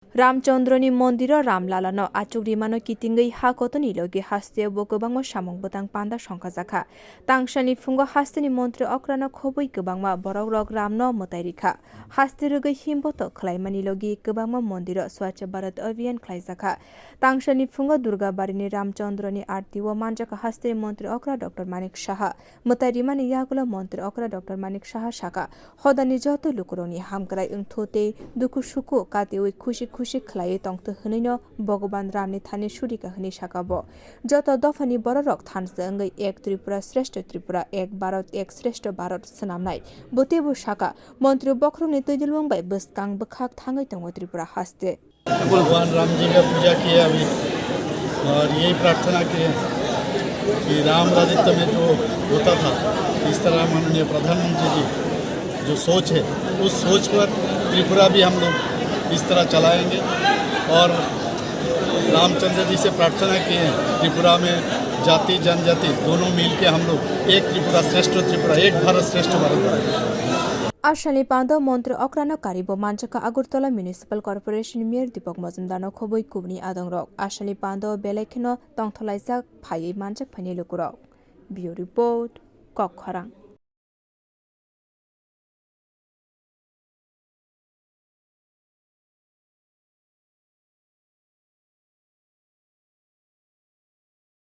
रामचंद्रनि मन्दिर रामलालानो आचुग्रिमानो कितिंगै हाकतनि लगे हास्ते बो गोबांमा सामंग बोतां पान्दा संखा जाखा तांसानि फुंगो हास्तेनि मन्त्री अक्रानो खबै गोबांमा बरक रक रामनो मताइरिखा हास्ते रगै हिमबोतो खलाइमानि लगे गोबांमा मन्दिर स्वच्छ भारत अभियान खलाइ जाखा तांसानि फुंगो दुर्गाबारिनि रामचंद्रनि आरती व मानजाका हास्ते मन्त्री अक्रा डाक्टर मानिक शाह मताइरिमानि यागुला मन्त्री अक्रा डाक्टर मानिक शाह शाखा हदानि जतो लुकुरनि हामग्राय ओंथोते दुखु सुखु कातेवै खुशी खलायै तंगतो हनैनो भगवान रामनि थाने सुरिका हनै साकाबो जत दफानि बररक थानसंगै एक त्रिपुरा श्रेष्ठ त्रिपुरा एक भारत एक श्रेष्ठ भारत सनामनाय बोतेबो साका मन्त्री बख्रंनि तैदिलवंबाय बसकांग बखाक थांगै दङ त्रिपुरा हास्ते भगवान राम जी का पूजा किया अभी और यही प्रार्थना की कि राम राज्य में जो होता था इस तरह माननीय प्रधानमंत्री जी जो सोच है उस सोच पर त्रिपुरा भी हम लोग इस तरह चलाएंगे और रामचंद्र जी से प्रार्थना की है त्रिपुरा में जाति जनजाति दोनों मिल के हम लोग एक त्रिपुरा श्रेष्ठ त्रिपुरा एक भारत श्रेष्ठ भारत आशाली पांदो मन्त्री अक्रानो कारिबो मानचका अगरतला म्युनिसिपल कर्पोरेशन मेयर दीपक मजुमदारनो खबै कुबनि आदंरक आशाली पांदो बेलायखेनो तंथलाइजाक फायै मानचक फाइने लुकुरक बियो रिपोर्ट कखरां।